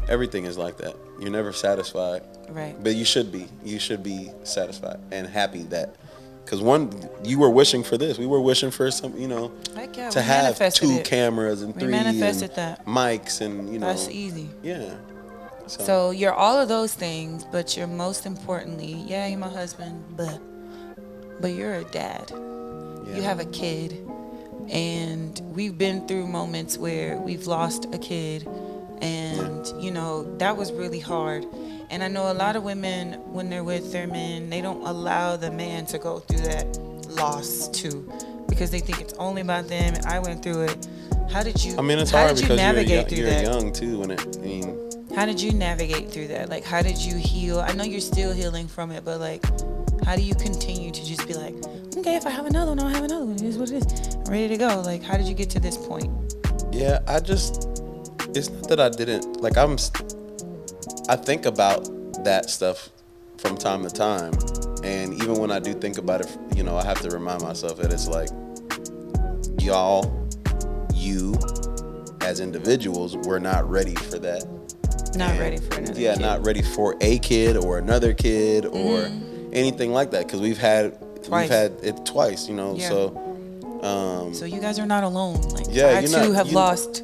everything is like that. You're never satisfied, right? But you should be. You should be satisfied and happy that, because you were wishing for this. We were wishing for some, to have 2 cameras and 3 manifested that. Mics and That's easy. Yeah. So you're all of those things, but you're most importantly, you're my husband, but you're a dad. Yeah. You have a kid. And we've been through moments where we've lost a kid, and that was really hard. And I know a lot of women, when they're with their men, they don't allow the man to go through that loss too, because they think it's only about them. And I went through it. How did you? I mean, it's hard because you're young too. How did you navigate through that? Like, how did you heal? I know you're still healing from it, but like, how do you continue to just be like, okay, if I have another one, I'll have another one. It is what it is. I'm ready to go. Like, how did you get to this point? Yeah, it's not that I didn't, like, I think about that stuff from time to time. And even when I do think about it, I have to remind myself that it's like, you as individuals, we're not ready for that. Ready for another kid. Yeah, not ready for a kid or another kid or anything like that, because we've had it twice, Yeah. So you guys are not alone. Like, yeah, I too have lost,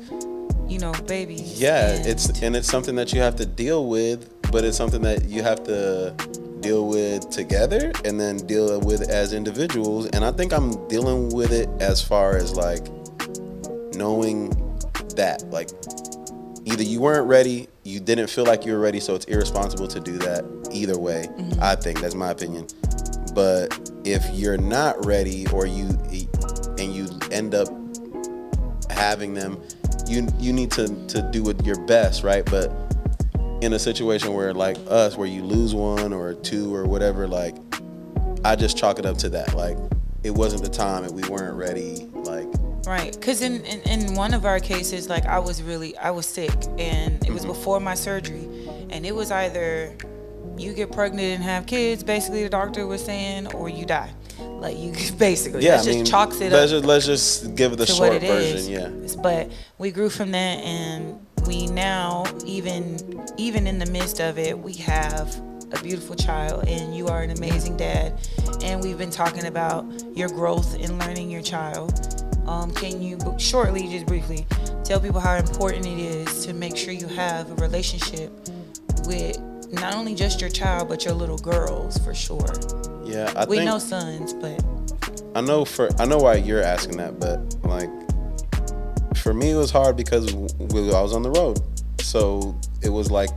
babies. Yeah, it's something that you have to deal with, but it's something that you have to deal with together and then deal with as individuals. And I think I'm dealing with it as far as like knowing that, like, either you weren't ready, you didn't feel like you were ready, so it's irresponsible to do that either way. I think that's my opinion. But if you're not ready, or you end up having them, you need to do it your best, right? But in a situation where like us, where you lose 1 or 2 or whatever, like, I just chalk it up to that. Like, it wasn't the time and we weren't ready. Like, right, because in one of our cases, like, I was sick, and it was before my surgery, and it was either you get pregnant and have kids, basically the doctor was saying, or you die. Like you basically, yeah, let's just chalks it up. Let's just give it the short version. Yeah. But we grew from that, and we now, even in the midst of it, we have a beautiful child, and you are an amazing dad. And we've been talking about your growth in learning your child. Can you shortly, just briefly, tell people how important it is to make sure you have a relationship with not only just your child, but your little girls, for sure. Yeah, we know sons, but I know why you're asking that, but like for me it was hard because I was on the road, so it was like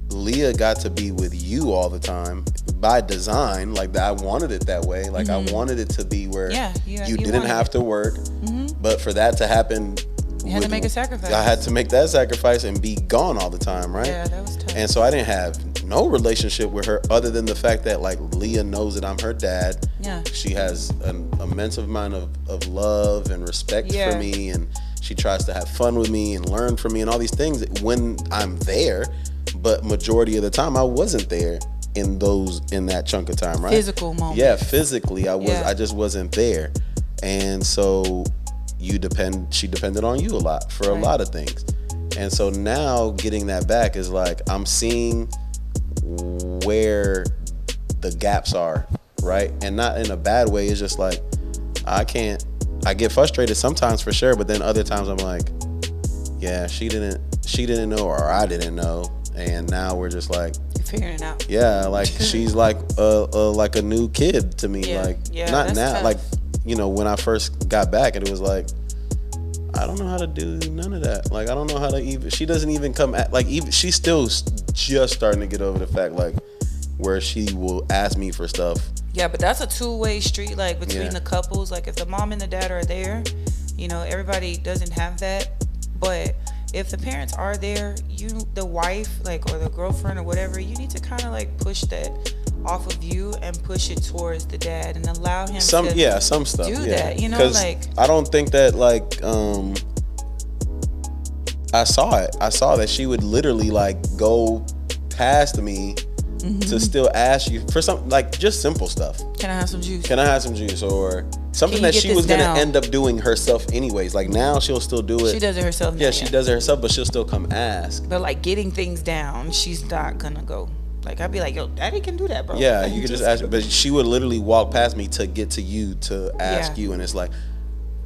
Leah got to be with you all the time by design. Like I wanted it that way. Like I wanted it to be where you didn't have to work, but for that to happen, you had to make a sacrifice. I had to make that sacrifice and be gone all the time, right? Yeah, that was tough. And so I didn't have no relationship with her other than the fact that like Leah knows that I'm her dad. Yeah. She has an immense amount of love and respect for me, and she tries to have fun with me and learn from me and all these things when I'm there. But majority of the time I wasn't there in that chunk of time, right? Physical moment. Yeah, physically I just wasn't there. And so she depended on you a lot for a lot of things. And so now getting that back is like I'm seeing where the gaps are, right? And not in a bad way. It's just like I get frustrated sometimes for sure, but then other times I'm like, yeah, she didn't know or I didn't know, and now we're just like figuring it out. Yeah, like she's like a new kid to me. Like not now, tough. Like when I first got back, and it was like I don't know how to do none of that. Like I don't know how to even. She doesn't even come at like even. She's still just starting to get over the fact like where she will ask me for stuff. Yeah, but that's a two-way street, like between the couples. Like if the mom and the dad are there, everybody doesn't have that. But if the parents are there, the wife, like, or the girlfriend or whatever, you need to kind of like push that off of you and push it towards the dad and allow him some stuff do that. Like I don't think that like I saw it. I saw that she would literally like go past me to still ask you for something like just simple stuff. Can I have some juice? Can I have some juice? Or something that she was going to end up doing herself anyways. Like now she'll still do it. She does it herself. Yeah, she does it herself, but she'll still come ask. But like getting things down, she's not going to go. Like I'd be like, yo, daddy can do that, bro. Yeah, like, you could just ask her. But she would literally walk past me to get to you to ask you. And it's like,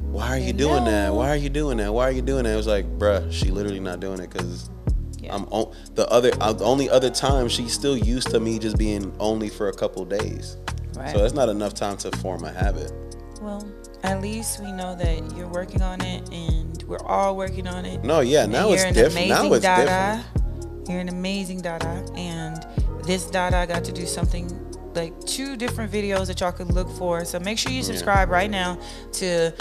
why are you doing that? Why are you doing that? Why are you doing that? It was like, bruh, she literally not doing it because the only other time she's still used to me just being only for a couple days. Right. So that's not enough time to form a habit. Well, at least we know that you're working on it, and we're all working on it. No, yeah, now it's different. Now it's different. You're an amazing dada, and this dada got to do something like 2 different videos that y'all could look for. So make sure you subscribe right now to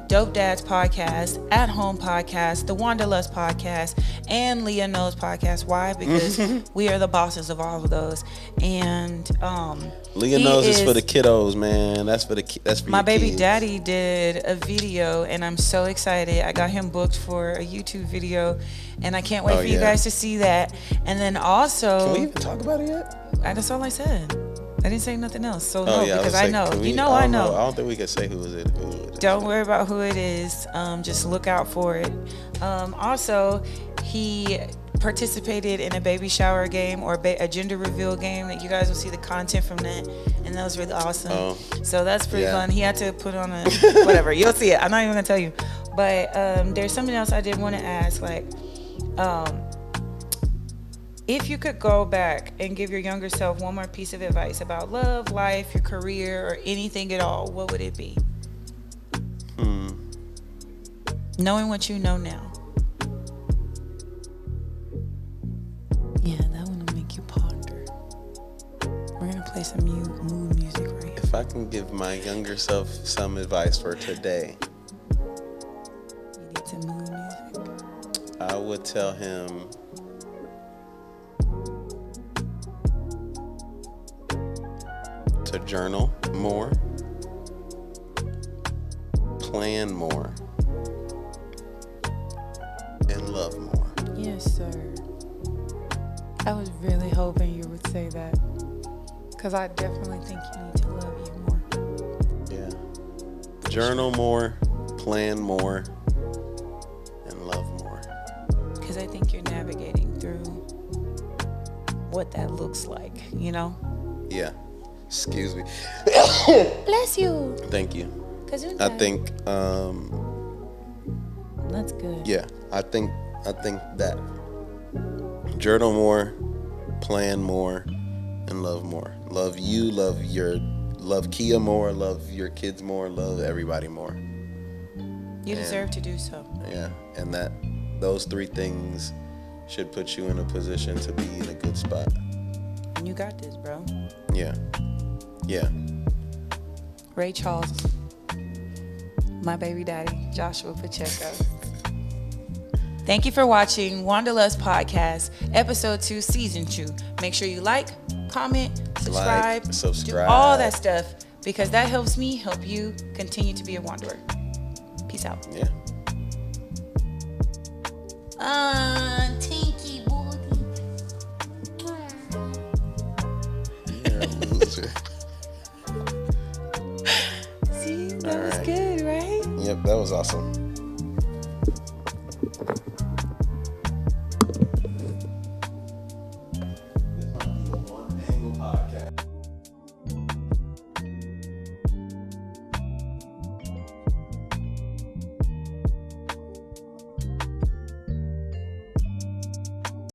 Dope Dads Podcast, At Home Podcast, the Wanderlust Podcast, and Leah Knows Podcast. Why? Because we are the bosses of all of those. And Leah Knows is for the kiddos, man. That's for my baby kids. Daddy did a video, and I'm so excited. I got him booked for a YouTube video, and I can't wait for you guys to see that. And then also, can we even talk about it yet? That's all I said. I didn't say nothing else. So because I know. I know. I don't think we can say who it is. Don't worry about who it is. Just look out for it. Also, he participated in a baby shower game or a gender reveal game that you guys will see the content from that, and that was really awesome. So that's pretty fun. He had to put on a whatever. You'll see it. I'm not even gonna tell you. But there's something else I did want to ask. Like, if you could go back and give your younger self one more piece of advice about love, life, your career, or anything at all, what would it be? Knowing what you know now. Yeah, that one will make you ponder. We're going to play some mood music right here. If I can give my younger self some advice for today. You need some mood music? I would tell him to journal more, plan more, and love more. Yes, sir. I was really hoping you would say that, Because I definitely think you need to love you more. Yeah. Journal more, plan more, and love more. Because I think you're navigating through what that looks like, you know? Yeah. Excuse me. Bless you. Thank you. I think that's good. Yeah, I think that journal more, plan more, and love more. Love you, love Kia more, love your kids more, love everybody more. You deserve to do so. Yeah, and those 3 things should put you in a position to be in a good spot. And you got this, bro. Yeah. Yeah. Rey Charles, my baby daddy, Joshua Pacheco. Thank you for watching Wanderlust Podcast, Episode 2, Season 2. Make sure you like, comment, subscribe, do all that stuff, because that helps me help you continue to be a wanderer. Peace out. Yeah. Tinky booty. You're a loser. See, that was good, right? Yep, that was awesome.